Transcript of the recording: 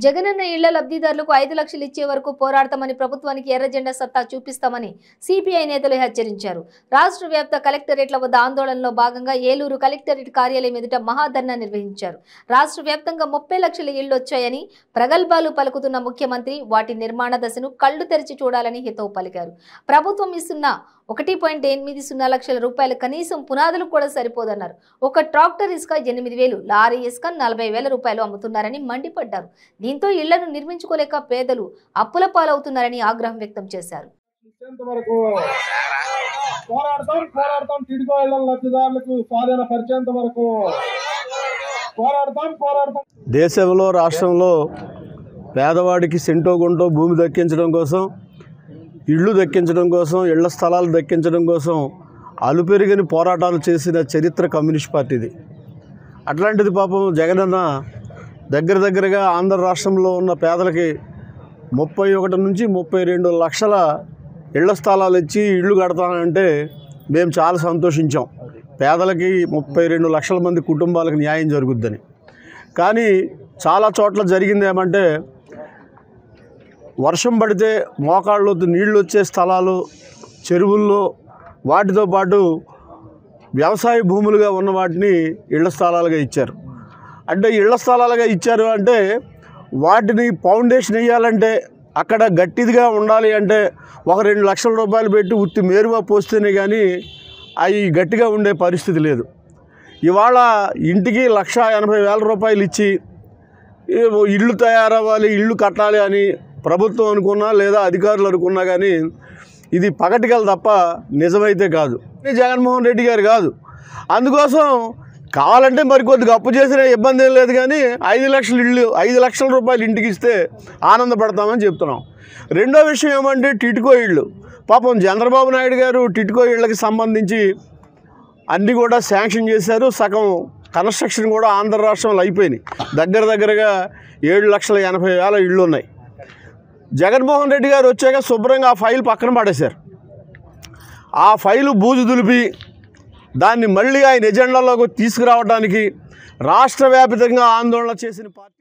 జగనన్న ఇళ్ల లబ్ధిదారులకు 5 లక్షలు ఇచ్చే వరకు పోరాడతామని ప్రభుత్వానికి ఎర్ర జెండా సత్తా చూపిస్తామని సిపిఐ నేతలు హెచ్చరించారు. రాష్ట్ర వ్యాప్త కలెక్టరేట్ల వద్ద ఆందోళనలో భాగంగా ఏలూరు కలెక్టరేట్ కార్యాలయం ఎదుట మహాధర్నా నిర్వహించారు. రాష్ట్ర వ్యాప్తంగా 30 లక్షల ఇళ్లు వచ్చాయని ప్రగల్భాలు పలుకుతున్న ముఖ్యమంత్రి వాటి నిర్మాణ దశను కళ్లు తెరిచి చూడాలని హితవు పలికారు. ప్రభుత్వం ఇస్తున్న 1.80 లక్షల రూపాయలు కనీసం పునాదులు కూడా సరిపోదన్నారు. ఒక ట్రాక్టర్ ఇసుక 8,000, లారీ ఇసుక 40,000 రూపాయలు అమ్ముతున్నారని మండిపడ్డారు. దీంతో ఇళ్లను నిర్మించుకోలేక పేదలు అప్పుల పాలవుతున్నారని ఆగ్రహం వ్యక్తం చేశారు. దేశంలో రాష్ట్రంలో పేదవాడికి సెంటో గుంటో భూమి దక్కించడం కోసం, ఇళ్ళు దక్కించడం కోసం, ఇళ్ల స్థలాలు దక్కించడం కోసం అలుపెరిగని పోరాటాలు చేసిన చరిత్ర కమ్యూనిస్ట్ పార్టీది. అట్లాంటిది పాపం జగనన్న దగ్గరగా ఆంధ్ర రాష్ట్రంలో ఉన్న పేదలకి 31 నుంచి 32 లక్షల ఇళ్ల స్థలాలు ఇచ్చి ఇళ్ళు కడతానంటే మేము చాలా సంతోషించాం. పేదలకి 32 లక్షల మంది కుటుంబాలకు న్యాయం జరుగుద్దని. కానీ చాలా చోట్ల జరిగింది ఏమంటే, వర్షం పడితే మోకాళ్ళలోతు నీళ్ళు వచ్చే స్థలాలు, చెరువుల్లో వాటితో పాటు వ్యవసాయ భూములుగా ఉన్న వాటిని ఇళ్ల స్థలాలుగా ఇచ్చారు. అంటే ఇళ్ల స్థలాలుగా ఇచ్చారు అంటే వాటిని ఫౌండేషన్ వేయాలంటే, అక్కడ గట్టిదిగా ఉండాలి అంటే 1-2 లక్షల రూపాయలు పెట్టి ఉత్తి మేరువా పోస్తేనే కానీ అవి గట్టిగా ఉండే పరిస్థితి లేదు. ఇవాళ ఇంటికి 1,80,000 రూపాయలు ఇచ్చి ఇళ్ళు తయారవ్వాలి, ఇళ్ళు కట్టాలి అని ప్రభుత్వం అనుకున్నా లేదా అధికారులు అనుకున్నా కానీ ఇది పగటికలు తప్ప నిజమైతే కాదు. జగన్మోహన్ రెడ్డి గారు కాదు. అందుకోసం కావాలంటే మరికొద్దిగా అప్పు చేసిన ఇబ్బంది ఏం లేదు, కానీ 5 లక్షల ఇళ్ళు, 5 లక్షల రూపాయలు ఇంటికి ఇస్తే ఆనందపడతామని చెప్తున్నాం. రెండో విషయం ఏమంటే టిట్కో ఇళ్ళు. పాపం చంద్రబాబు నాయుడు గారు టిట్కో ఇళ్ళకి సంబంధించి అన్నీ కూడా శాంక్షన్ చేశారు. సగం కన్స్ట్రక్షన్ కూడా ఆంధ్ర రాష్ట్రంలో అయిపోయినాయి. దగ్గరగా 7,80,000 ఇళ్ళు ఉన్నాయి. జగన్మోహన్ రెడ్డి గారు వచ్చాక శుభ్రంగా ఆ ఫైల్ పక్కన పడేశారు. ఆ ఫైలు బూజు దులిపి దాన్ని మళ్ళీ ఆయన ఎజెండాలోకి తీసుకురావడానికి రాష్ట్ర వ్యాప్తంగా ఆందోళన చేసిన పార్టీ